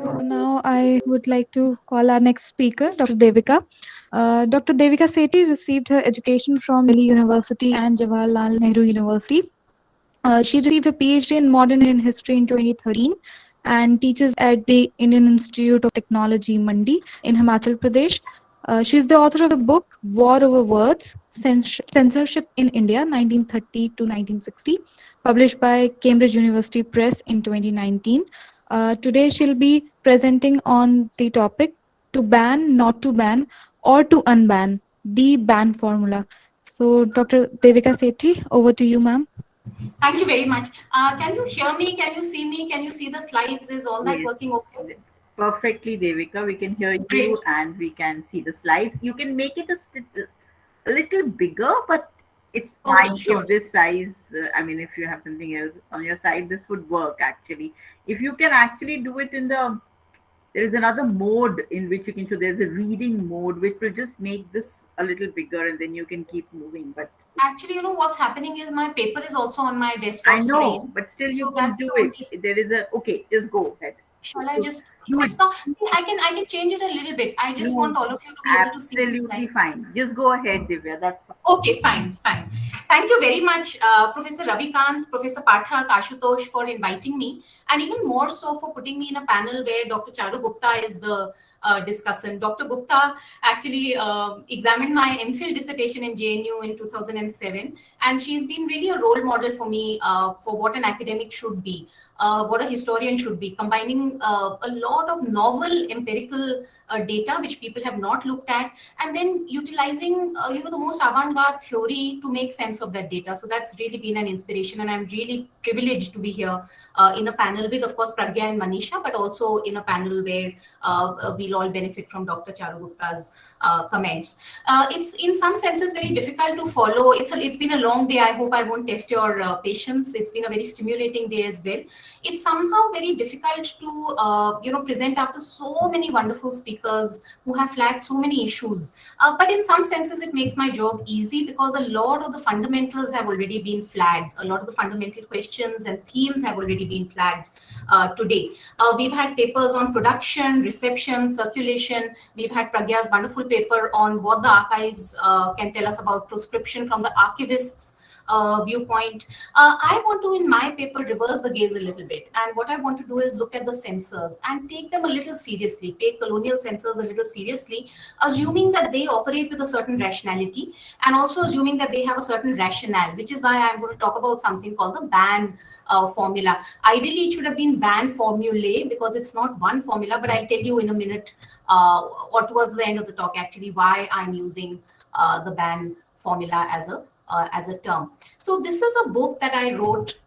So now I would like to call our next speaker, Dr. Devika. Dr. Devika Sethi received her education from Delhi University and Jawaharlal Nehru University. She received a PhD in Modern Indian History in 2013 and teaches at the Indian Institute of Technology, Mandi, in Himachal Pradesh. She is the author of the book War Over Words, Censorship in India, 1930 to 1960, published by Cambridge University Press in 2019. Today she'll be presenting on the topic to ban, not to ban, or to unban, the ban formula. So Dr. Devika Sethi, over to you, ma'am. Thank you very much. Can you hear me? Can you see me? Can you see the slides? Is all that Yes, working okay? perfectly, Devika. We can hear you Great. and we can see the slides. You can make it a little bigger, but it's Okay, fine sure. if this size, I mean, if you have something else on your side, this would work actually. If you can actually do it in there is another mode in which you can show, there's a reading mode, which will just make this a little bigger and then you can keep moving. But Actually, you know what's happening is my paper is also on my I desktop know, screen. but still you So can that's do the it. only. There is okay, just go ahead. Shall I just? Do it. It's not. See, I can change it a little bit. I just No, want all of you to be able to see the absolutely slides. fine. Just go ahead, Divya. That's fine. Okay, fine, fine. Thank you very much, Professor Ravikant, Professor Pathak, Ashutosh, for inviting me, and even more so for putting me in a panel where Dr. Charu Gupta is the discussant. Dr. Gupta actually examined my MPhil dissertation in JNU in 2007, and she's been really a role model for me for what an academic should be, what a historian should be, combining a lot of novel empirical data which people have not looked at, and then utilizing the most avant-garde theory to make sense of that data. So that's really been an inspiration, and I'm really privileged to be here in a panel with, of course, Pragya and Manisha, but also in a panel where we'll all benefit from Dr. Charu Gupta's comments. It's in some senses very difficult to follow. It's been a long day. I hope I won't test your patience. It's been a very stimulating day as well. It's somehow very difficult to present after so many wonderful speakers who have flagged so many issues. But in some senses, it makes my job easy because a lot of the fundamentals have already been flagged. A lot of the fundamental questions and themes have already been flagged today. We've had papers on production, reception, circulation. We've had Pragya's wonderful paper on what the archives can tell us about proscription from the archivists' viewpoint. I want to, in my paper, reverse the gaze a little bit. And what I want to do is look at the censors and take them a little seriously, take colonial censors a little seriously, assuming that they operate with a certain rationality and also assuming that they have a certain rationale, which is why I'm going to talk about something called the ban formula. Ideally, it should have been ban formulae because it's not one formula, but I'll tell you in a minute or towards the end of the talk, actually, why I'm using the ban formula as a term. So this is a book that I wrote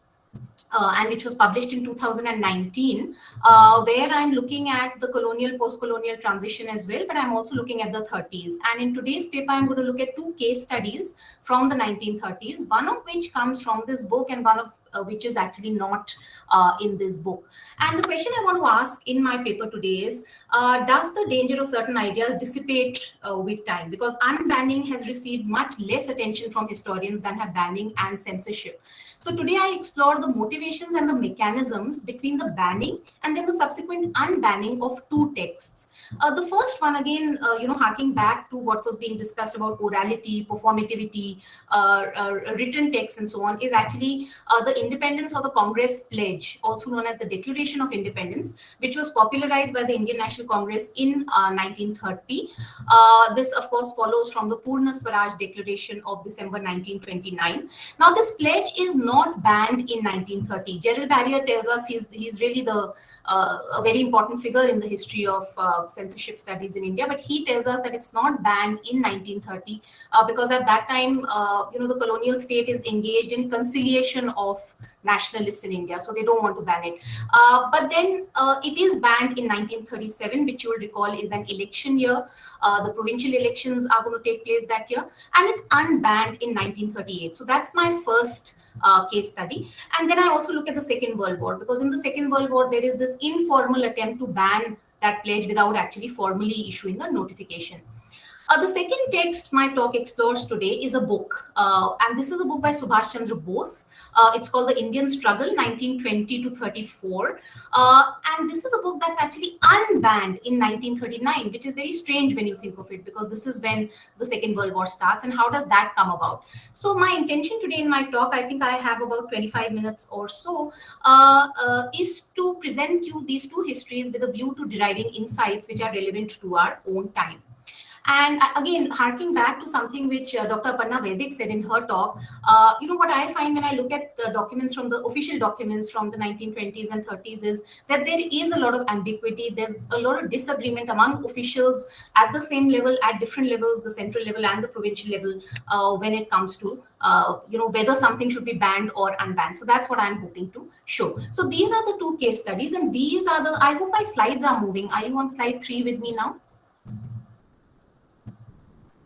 and which was published in 2019, where I'm looking at the colonial, post-colonial transition as well, but I'm also looking at the 30s. And in today's paper, I'm going to look at two case studies from the 1930s, one of which comes from this book and one of which is actually not in this book. And the question I want to ask in my paper today is, does the danger of certain ideas dissipate with time? Because unbanning has received much less attention from historians than have banning and censorship. So today I explore the motivations and the mechanisms between the banning and then the subsequent unbanning of two texts. The first one, again, harking back to what was being discussed about orality, performativity, written text, and so on, is actually the Independence or the Congress Pledge, also known as the Declaration of Independence, which was popularized by the Indian National Congress in 1930. This, of course, follows from the Purna Swaraj Declaration of December 1929. Now, this pledge is not banned in 1930. Gerald Barrier tells us he's really a very important figure in the history of censorship studies in India, but he tells us that it's not banned in 1930 because at that time, the colonial state is engaged in conciliation of nationalists in India, so they don't want to ban it. But then it is banned in 1937, which you will recall is an election year. The provincial elections are going to take place that year, and it's unbanned in 1938. So that's my first case study. And then I also look at the Second World War, because in the Second World War, there is this informal attempt to ban that pledge without actually formally issuing a notification. The second text my talk explores today is a book, and this is a book by Subhash Chandra Bose. It's called The Indian Struggle, 1920 to 34. And this is a book that's actually unbanned in 1939, which is very strange when you think of it, because this is when the Second World War starts. And how does that come about? So my intention today in my talk, I think I have about 25 minutes or so, is to present you these two histories with a view to deriving insights which are relevant to our own time. And again, harking back to something which Dr. Aparna Vaidik said in her talk, what I find when I look at the documents from the official documents from the 1920s and 30s is that there is a lot of ambiguity. There's a lot of disagreement among officials at the same level, at different levels, the central level and the provincial level, when it comes to whether something should be banned or unbanned. So that's what I'm hoping to show. So these are the two case studies, and these are the, I hope my slides are moving. Are you on slide 3 with me now?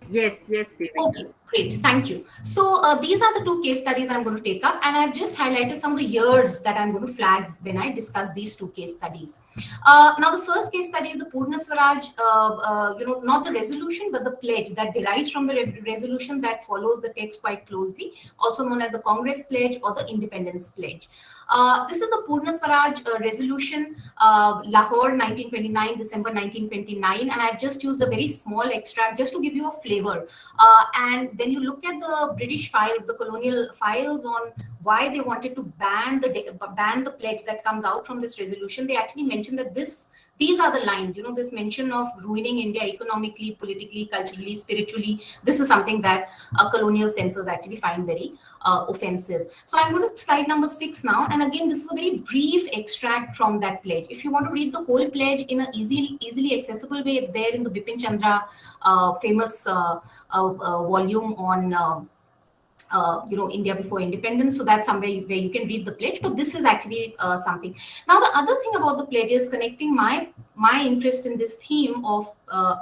Yes, Devika. Okay, great. Thank you. So these are the two case studies I'm going to take up, and I've just highlighted some of the years that I'm going to flag when I discuss these two case studies. Now, the first case study is the Purna Swaraj, not the resolution, but the pledge that derives from the resolution that follows the text quite closely, also known as the Congress Pledge or the Independence Pledge. This is the Purna Swaraj resolution, Lahore, 1929, December 1929, and I've just used a very small extract just to give you a flavor. And when you look at the British files, the colonial files on why they wanted to ban the pledge that comes out from this resolution, they actually mention that these are the lines, this mention of ruining India economically, politically, culturally, spiritually. This is something that colonial censors actually find very offensive. So I'm going to slide number 6 now. And again, this is a very brief extract from that pledge. If you want to read the whole pledge in an easily accessible way, it's there in the Bipin Chandra famous volume on India before independence. So that's somewhere where you can read the pledge, but this is actually something. Now, the other thing about the pledge is connecting my interest in this theme of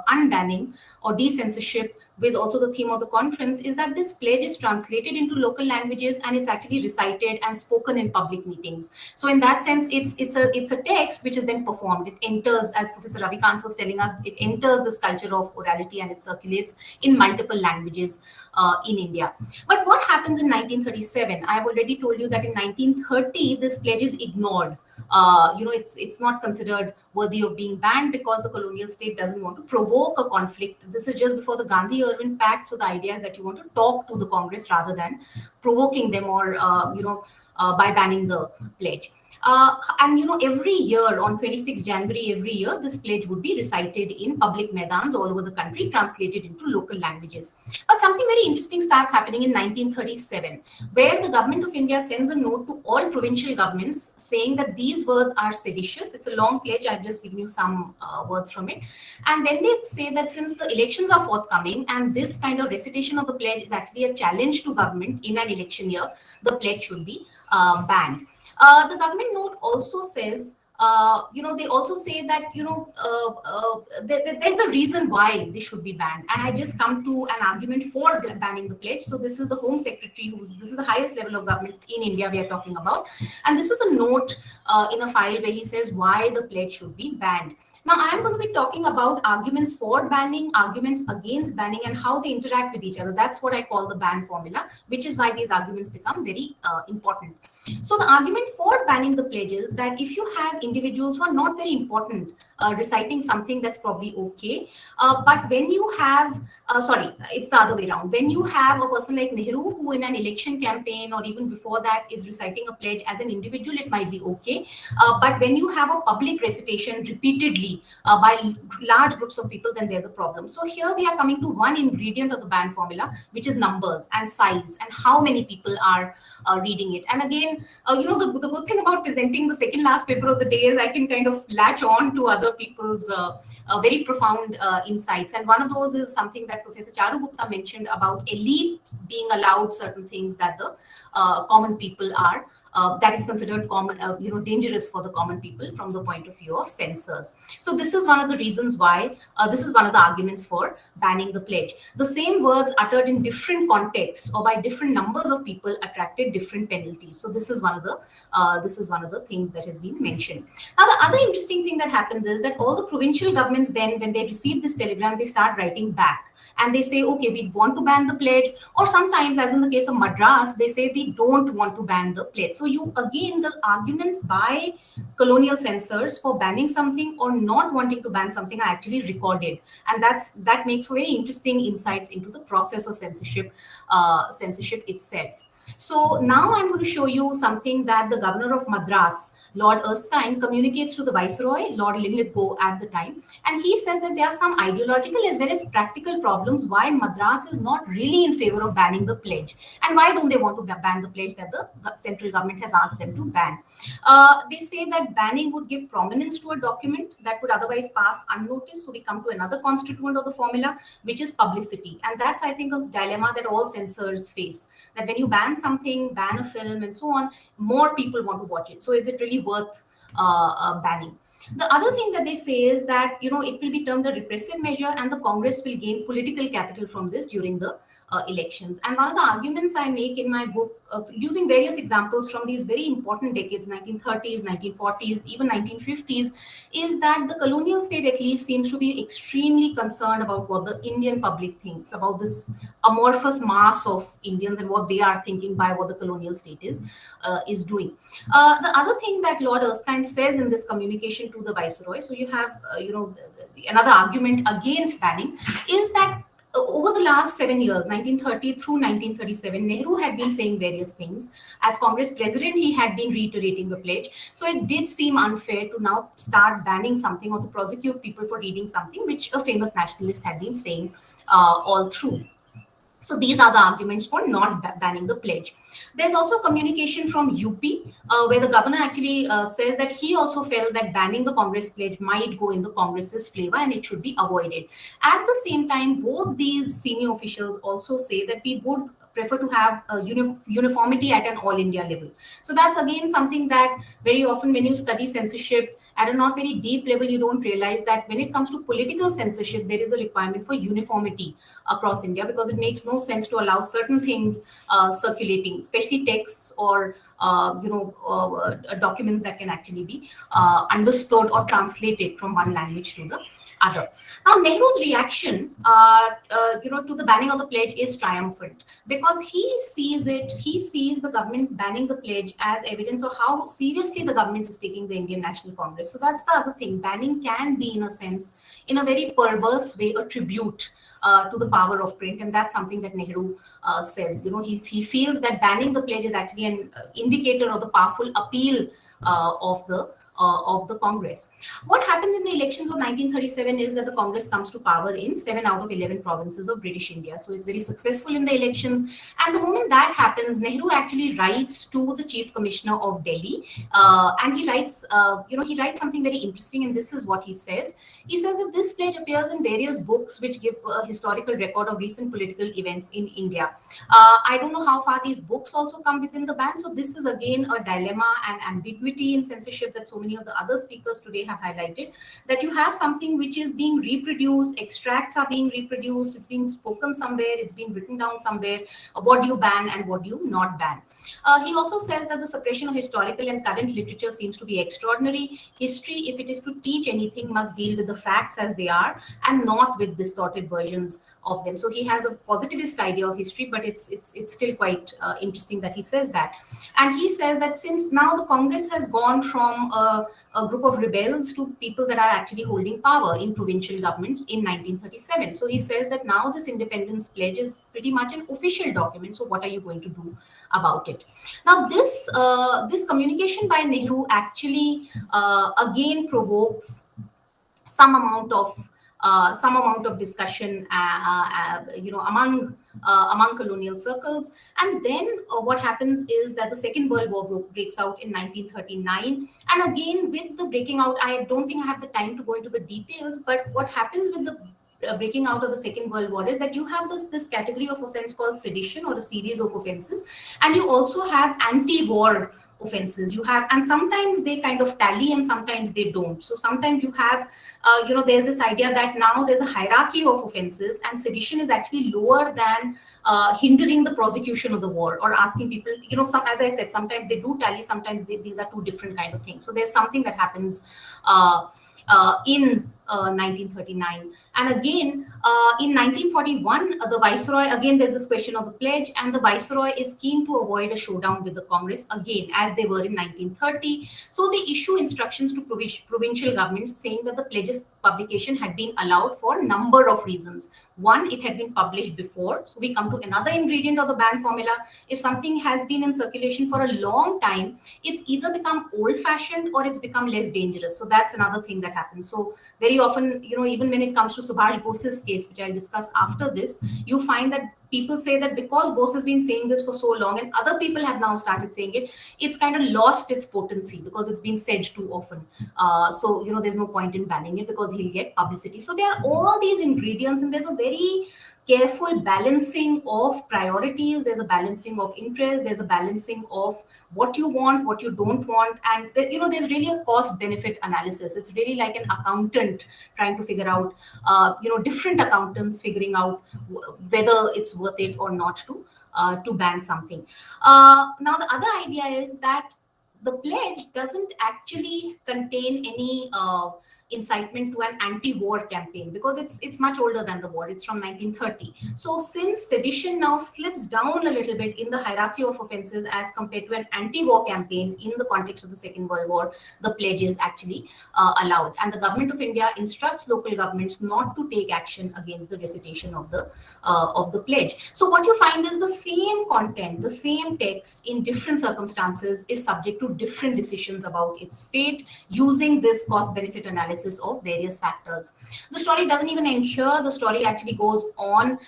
unbanning or decensorship with also the theme of the conference is that this pledge is translated into local languages and it's actually recited and spoken in public meetings. So in that sense, it's a text which is then performed. It enters, as Professor Ravikant was telling us, it enters this culture of orality and it circulates in multiple languages in India. But what happens in 1937? I've already told you that in 1930, this pledge is ignored. It's not considered worthy of being banned because the colonial state doesn't want to provoke a conflict. This is just before the Gandhi-Irwin Pact. So the idea is that you want to talk to the Congress rather than provoking them or, by banning the pledge. And every year on 26 January every year, this pledge would be recited in public maidans all over the country, translated into local languages. But something very interesting starts happening in 1937, where the government of India sends a note to all provincial governments saying that these words are seditious. It's a long pledge. I've just given you some words from it. And then they say that since the elections are forthcoming and this kind of recitation of the pledge is actually a challenge to government in an election year, the pledge should be banned. The government note also says, they also say that, there's a reason why this should be banned. And I just come to an argument for banning the pledge. So this is the Home Secretary, this is the highest level of government in India we are talking about. And this is a note in a file where he says why the pledge should be banned. Now, I'm going to be talking about arguments for banning, arguments against banning, and how they interact with each other. That's what I call the ban formula, which is why these arguments become very important. So the argument for banning the pledge is that if you have individuals who are not very important reciting something that's probably okay, but when you have, it's the other way around. When you have a person like Nehru who in an election campaign or even before that is reciting a pledge as an individual, it might be okay. But when you have a public recitation repeatedly by large groups of people, then there's a problem. So here we are coming to one ingredient of the ban formula, which is numbers and size and how many people are reading it. And again, the good thing about presenting the second last paper of the day is I can kind of latch on to other people's very profound insights. And one of those is something that Professor Charu Gupta mentioned about elite being allowed certain things that the common people are that is considered common, dangerous for the common people from the point of view of censors. So this is one of the reasons why, this is one of the arguments for banning the pledge. The same words uttered in different contexts or by different numbers of people attracted different penalties. So this is one of the things that has been mentioned. Now, the other interesting thing that happens is that all the provincial governments then, when they receive this telegram, they start writing back and they say, okay, we want to ban the pledge, or sometimes, as in the case of Madras, they say we don't want to ban the pledge. So you, again, the arguments by colonial censors for banning something or not wanting to ban something are actually recorded, and that makes very interesting insights into the process of censorship itself. So now I'm going to show you something that the governor of Madras, Lord Erskine, communicates to the viceroy, Lord Linlithgow, at the time. And he says that there are some ideological as well as practical problems why Madras is not really in favor of banning the pledge. And why don't they want to ban the pledge that the central government has asked them to ban? They say that banning would give prominence to a document that would otherwise pass unnoticed. So we come to another constituent of the formula, which is publicity. And that's, I think, a dilemma that all censors face. That when you ban something, ban a film and so on, more people want to watch it. So is it really worth banning? The other thing that they say is that, it will be termed a repressive measure and the Congress will gain political capital from this during the elections. And one of the arguments I make in my book, using various examples from these very important decades, 1930s, 1940s, even 1950s, is that the colonial state at least seems to be extremely concerned about what the Indian public thinks about this amorphous mass of Indians and what they are thinking by what the colonial state is doing. The other thing that Lord Erskine says in this communication to the viceroy, so you have, another argument against banning, is that over the last 7 years, 1930 through 1937, Nehru had been saying various things. As Congress president, he had been reiterating the pledge. So it did seem unfair to now start banning something or to prosecute people for reading something which a famous nationalist had been saying all through. So these are the arguments for not banning the pledge. There's also communication from UP, where the governor actually says that he also felt that banning the Congress pledge might go in the Congress's flavor and it should be avoided. At the same time, both these senior officials also say that we would prefer to have uniformity at an all India level. So that's again something that very often when you study censorship at a not very deep level, you don't realize that when it comes to political censorship, there is a requirement for uniformity across India, because it makes no sense to allow certain things circulating, especially texts or documents that can actually be understood or translated from one language to the other. Now, Nehru's reaction, to the banning of the pledge is triumphant, because he sees the government banning the pledge as evidence of how seriously the government is taking the Indian National Congress. So that's the other thing. Banning can be, in a sense, in a very perverse way, a tribute to the power of print, and that's something that Nehru says. He feels that banning the pledge is actually an indicator of the powerful appeal of the Congress. What happens in the elections of 1937 is that the Congress comes to power in 7 out of 11 provinces of British India. So it's very successful in the elections. And the moment that happens, Nehru actually writes to the Chief Commissioner of Delhi, and he writes something very interesting. And this is what he says. He says that this pledge appears in various books which give a historical record of recent political events in India. I don't know how far these books also come within the ban. So this is again a dilemma and ambiguity in censorship that so many of the other speakers today have highlighted, that you have something which is being reproduced, extracts are being reproduced, it's being spoken somewhere, it's being written down somewhere. What do you ban and what do you not ban? He also says that the suppression of historical and current literature seems to be extraordinary. History, if it is to teach anything, must deal with the facts as they are and not with distorted versions of them. So he has a positivist idea of history, but it's still quite interesting that he says that. And he says that since now the Congress has gone from a group of rebels to people that are actually holding power in provincial governments in 1937. So he says that now this independence pledge is pretty much an official document. So what are you going to do about it? Now this communication by Nehru actually again provokes some amount of discussion, among colonial circles. And then what happens is that the Second World War breaks out in 1939. And again, with the breaking out, I don't think I have the time to go into the details, but what happens with the breaking out of the Second World War is that you have this category of offense called sedition, or a series of offenses, and you also have anti-war offenses. You have, and sometimes they kind of tally and sometimes they don't. So sometimes you have, there's this idea that now there's a hierarchy of offenses, and sedition is actually lower than hindering the prosecution of the war or asking people, as I said, sometimes they do tally, sometimes these are two different kind of things. So there's something that happens in 1939. And again, in 1941, the Viceroy, again, there's this question of the pledge, and the Viceroy is keen to avoid a showdown with the Congress, again, as they were in 1930. So they issue instructions to provincial governments saying that the pledge's publication had been allowed for a number of reasons. One, it had been published before. So we come to another ingredient of the ban formula. If something has been in circulation for a long time, it's either become old-fashioned or it's become less dangerous. So that's another thing that happens. So very often, even when it comes to Subhash Bose's case, which I'll discuss after this, you find that people say that because Bose has been saying this for so long and other people have now started saying it, it's kind of lost its potency because it's been said too often. So, there's no point in banning it because he'll get publicity. So there are all these ingredients, and there's a very careful balancing of priorities. There's a balancing of interest. There's a balancing of what you want, what you don't want. And, there's really a cost benefit analysis. It's really like an accountant trying to figure out, different accountants figuring out whether it's worth it or not to ban something. Now, the other idea is that the pledge doesn't actually contain any incitement to an anti-war campaign because it's much older than the war. It's from 1930. So since sedition now slips down a little bit in the hierarchy of offenses as compared to an anti-war campaign in the context of the Second World War, the pledge is actually allowed. And the government of India instructs local governments not to take action against the recitation of the pledge. So what you find is the same content, the same text in different circumstances is subject to different decisions about its fate using this cost-benefit analysis of various factors. The story doesn't even end here. The story actually goes on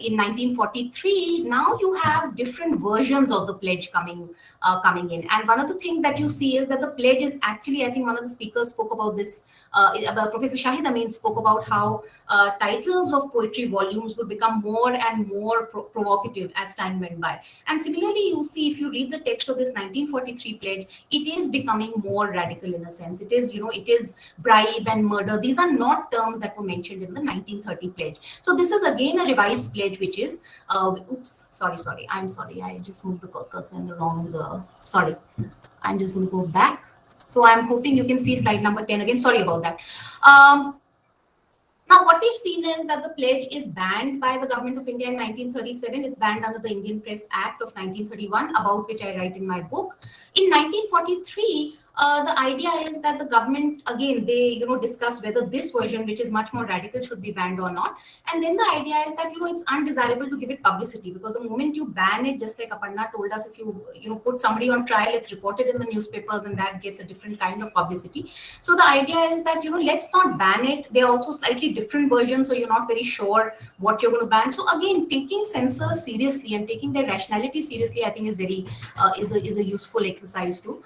in 1943. Now you have different versions of the pledge coming in. And one of the things that you see is that the pledge is actually, I think one of the speakers spoke about this, Professor Shahid Amin spoke about how titles of poetry volumes would become more and more provocative as time went by. And similarly, you see, if you read the text of this 1943 pledge, it is becoming more radical in a sense. It is, it is bribe and murder. These are not terms that were mentioned in the 1930 pledge. So this is again a revised pledge, which is, sorry, I'm sorry, I just moved the cursor in the wrong, sorry, I'm just going to go back. So I'm hoping you can see slide number 10 again. Sorry about that. Now, what we've seen is that the pledge is banned by the government of India in 1937. It's banned under the Indian Press Act of 1931, about which I write in my book. In 1943, the idea is that the government, again, they discuss whether this version, which is much more radical, should be banned or not. And then the idea is that it's undesirable to give it publicity, because the moment you ban it, just like Aparna told us, if you put somebody on trial, it's reported in the newspapers and that gets a different kind of publicity. So the idea is that let's not ban it. There are also slightly different versions, so you're not very sure what you're going to ban. So again, taking censors seriously and taking their rationality seriously, I think is very is a useful exercise to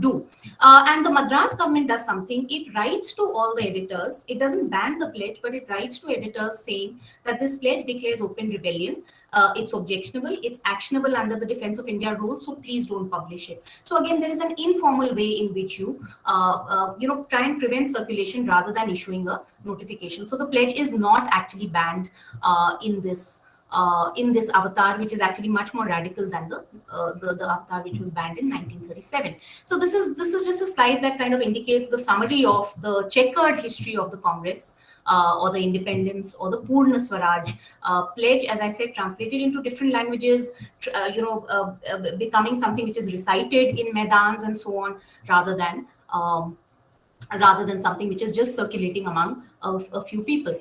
do. And the Madras government does something. It writes to all the editors. It doesn't ban the pledge, but it writes to editors saying that this pledge declares open rebellion. It's objectionable. It's actionable under the Defense of India rules. So please don't publish it. So again, there is an informal way in which you try and prevent circulation rather than issuing a notification. So the pledge is not actually banned in this avatar, which is actually much more radical than the avatar which was banned in 1937. So this is just a slide that kind of indicates the summary of the checkered history of the Congress, or the independence, or the Purna Swaraj pledge, as I said, translated into different languages, becoming something which is recited in Maidans and so on, rather than something which is just circulating among a few people.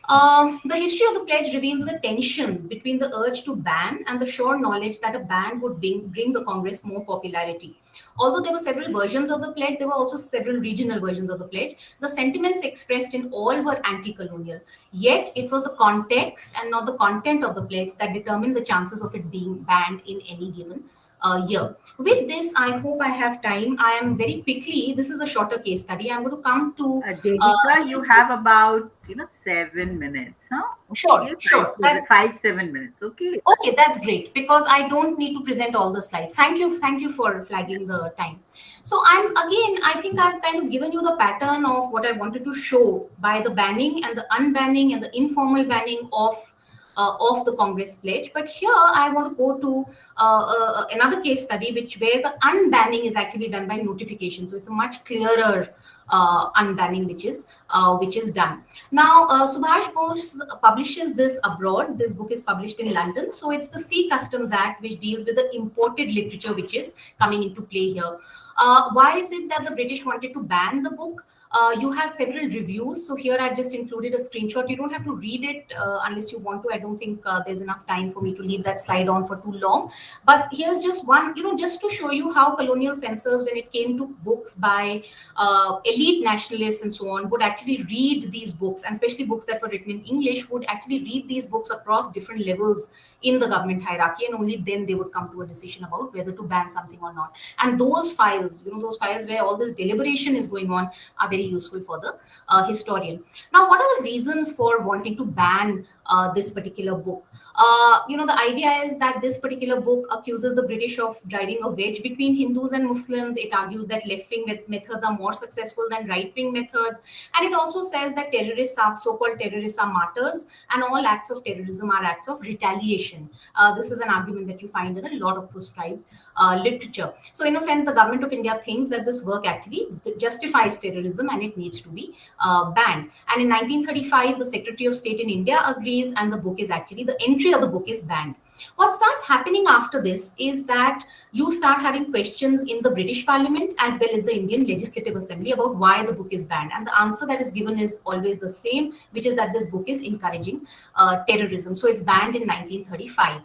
The history of the pledge reveals the tension between the urge to ban and the sure knowledge that a ban would bring the Congress more popularity. Although there were several versions of the pledge, there were also several regional versions of the pledge. The sentiments expressed in all were anti-colonial. Yet it was the context and not the content of the pledge that determined the chances of it being banned in any given year. With this, I hope I have time. I am very quickly, this is a shorter case study. I'm going to come to Devika, you this. have about 7 minutes, huh? Sure, Okay, sure. That's 5-7 minutes. Okay. okay. That's great because I don't need to present all the slides. Thank you for flagging the time. So I think I've kind of given you the pattern of what I wanted to show by the banning and the unbanning and the informal banning of the Congress pledge. But here I want to go to another case study, where the unbanning is actually done by notification. So it's a much clearer unbanning which is done. Now, Subhash Bose publishes this abroad. This book is published in London. So it's the Sea Customs Act, which deals with the imported literature, which is coming into play here. Why is it that the British wanted to ban the book? You have several reviews. So here I've just included a screenshot. You don't have to read it unless you want to. I don't think there's enough time for me to leave that slide on for too long. But here's just one, just to show you how colonial censors, when it came to books by elite nationalists and so on, would actually read these books, and especially books that were written in English, would actually read these books across different levels in the government hierarchy, and only then they would come to a decision about whether to ban something or not. And those files, those files where all this deliberation is going on, are very useful for the historian. Now, what are the reasons for wanting to ban this particular book? The idea is that this particular book accuses the British of driving a wedge between Hindus and Muslims. It argues that left-wing methods are more successful than right-wing methods. And it also says that so-called terrorists are martyrs, and all acts of terrorism are acts of retaliation. This is an argument that you find in a lot of proscribed literature. So in a sense, the government of India thinks that this work actually justifies terrorism and it needs to be banned. And in 1935, the Secretary of State in India agrees, and the entry of the book is banned. What starts happening after this is that you start having questions in the British Parliament as well as the Indian Legislative Assembly about why the book is banned. And the answer that is given is always the same, which is that this book is encouraging terrorism. So it's banned in 1935.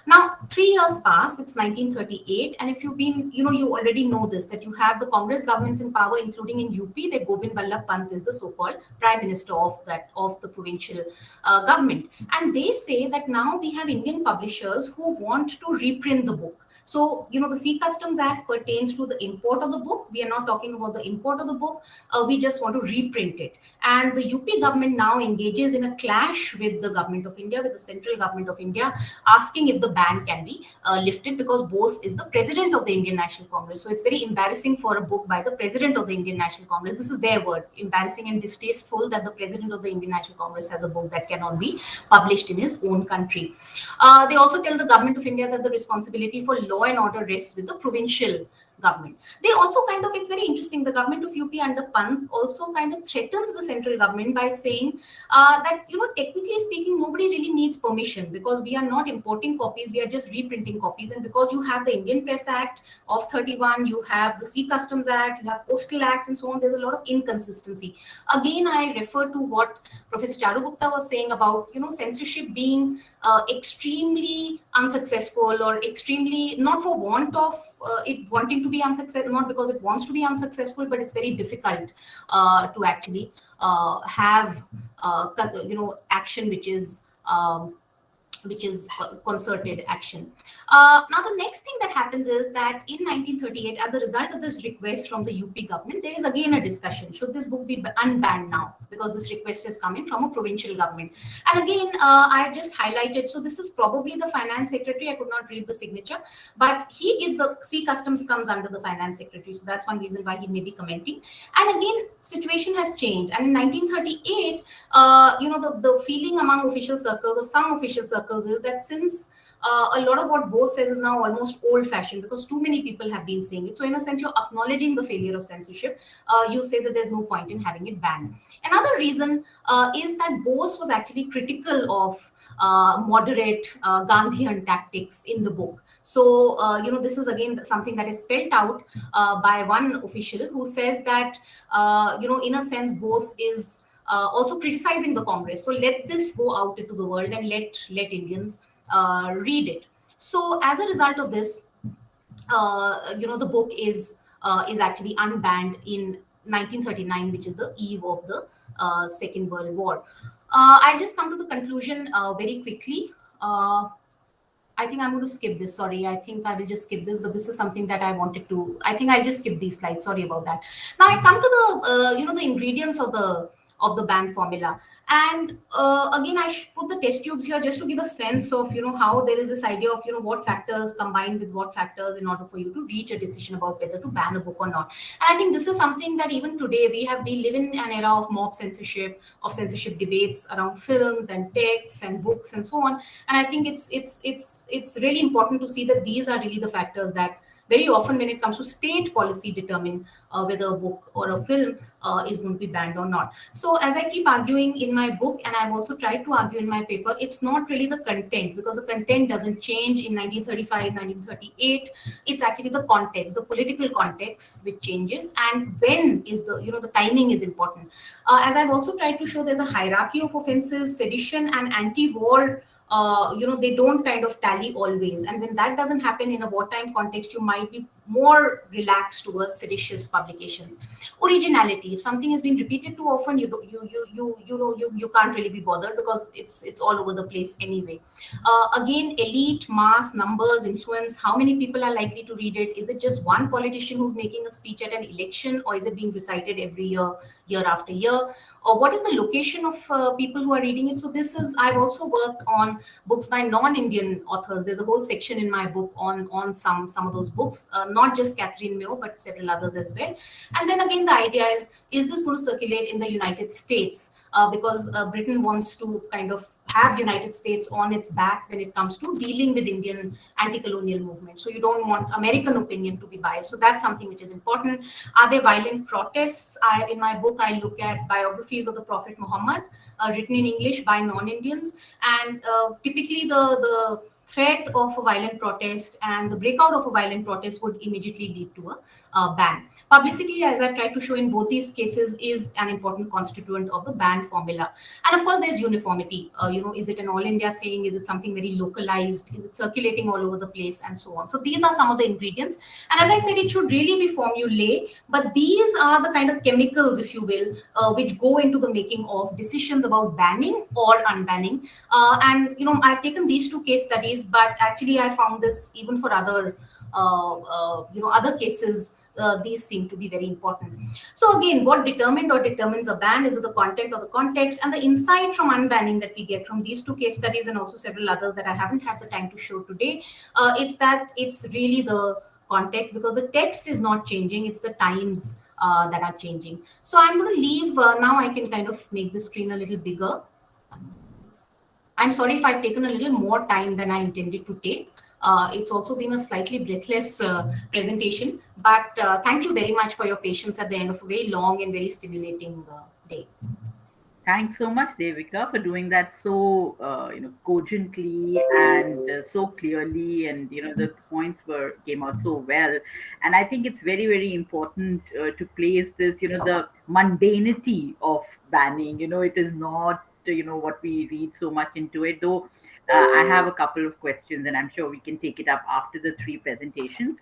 Now, 3 years pass, it's 1938, and if you've been, you already know this, that you have the Congress governments in power, including in UP, where Gobind Ballabh Pant is the so-called prime minister of the provincial government. And they say that now we have Indian publishers who want to reprint the book. So, the Sea Customs Act pertains to the import of the book. We are not talking about the import of the book. We just want to reprint it. And the UP government now engages in a clash with the government of India, with the central government of India, asking if the ban can be lifted, because Bose is the president of the Indian National Congress. So it's very embarrassing for a book by the president of the Indian National Congress. This is their word, embarrassing and distasteful, that the president of the Indian National Congress has a book that cannot be published in his own country. They also tell the government of India that the responsibility for law and order rests with the provincial government. They also it's very interesting, the government of UP under Pant also kind of threatens the central government by saying that, technically speaking, nobody really needs permission, because we are not importing copies, we are just reprinting copies. And because you have the Indian Press Act of 31, you have the Sea Customs Act, you have Postal Act and so on, there's a lot of inconsistency. Again, I refer to what Professor Charu Gupta was saying about, censorship being extremely unsuccessful, or extremely, not for want of it wanting to be unsuccessful, not because it wants to be unsuccessful, but it's very difficult to actually have action which is concerted action. Now, the next thing that happens is that in 1938, as a result of this request from the UP government, there is again a discussion. Should this book be unbanned now? Because this request is coming from a provincial government. And again, I have just highlighted, so this is probably the finance secretary. I could not read the signature, but he gives the Sea Customs comes under the finance secretary. So that's one reason why he may be commenting. And again, situation has changed. And in 1938, the feeling among official circles, or some official circles, is that since a lot of what Bose says is now almost old-fashioned, because too many people have been saying it. So in a sense, you're acknowledging the failure of censorship. You say that there's no point in having it banned. Another reason is that Bose was actually critical of moderate Gandhian tactics in the book. So, this is again something that is spelled out by one official who says that, in a sense, Bose is also criticizing the Congress. So let this go out into the world and let Indians read it. So as a result of this, the book is actually unbanned in 1939, which is the eve of the Second World War. I'll just come to the conclusion very quickly. I think I'm going to skip this. Sorry, I think I will just skip this. But this is something that I wanted to. I think I'll just skip these slides. Sorry about that. Now I come to the the ingredients of the band formula. And again, I put the test tubes here just to give a sense of how there is this idea of what factors combine with what factors in order for you to reach a decision about whether to ban a book or not. And I think this is something that even today we live in an era of mob censorship, of censorship debates around films and texts and books and so on. And I think it's really important to see that these are really the factors that very often when it comes to state policy determine whether a book or a film is going to be banned or not. So as I keep arguing in my book, and I've also tried to argue in my paper, it's not really the content, because the content doesn't change in 1935, 1938. It's actually the context, the political context which changes, and when is the timing is important. As I've also tried to show, there's a hierarchy of offenses. Sedition and anti-war, they don't kind of tally always. And when that doesn't happen in a wartime context, you might be more relaxed towards seditious publications. Originality, if something has been repeated too often, you can't really be bothered, because it's all over the place anyway. Again, elite, mass, numbers, influence, how many people are likely to read it? Is it just one politician who's making a speech at an election, or is it being recited every year after year? Or what is the location of people who are reading it? So I've also worked on books by non-Indian authors. There's a whole section in my book on some of those books, not just Catherine Mayo, but several others as well. And then again, the idea is this going to circulate in the United States? Because Britain wants to kind of have United States on its back when it comes to dealing with Indian anti-colonial movement. So you don't want American opinion to be biased. So that's something which is important. Are there violent protests? In my book, I look at biographies of the Prophet Muhammad written in English by non-Indians. And typically the threat of a violent protest and the breakout of a violent protest would immediately lead to a ban. Publicity, as I've tried to show in both these cases, is an important constituent of the ban formula. And of course, there's uniformity. Is it an all India thing? Is it something very localized? Is it circulating all over the place, and so on? So these are some of the ingredients. And as I said, it should really be formulae, but these are the kind of chemicals, if you will, which go into the making of decisions about banning or unbanning. And I've taken these two case studies, but actually I found this even for other other cases. These seem to be very important. So again, what determined or determines a ban is the content or the context, and the insight from unbanning that we get from these two case studies and also several others that I haven't had the time to show today. It's really the context, because the text is not changing, it's the times that are changing. So I'm going to leave now. I can kind of make the screen a little bigger. I'm sorry if I've taken a little more time than I intended to take. It's also been a slightly breathless presentation, but thank you very much for your patience at the end of a very long and very stimulating day. Thanks so much, Devika, for doing that so cogently and so clearly, and the points came out so well. And I think it's very, very important to place this, the mundanity of banning. It is not what we read so much into it, though. I have a couple of questions, and I'm sure we can take it up after the three presentations.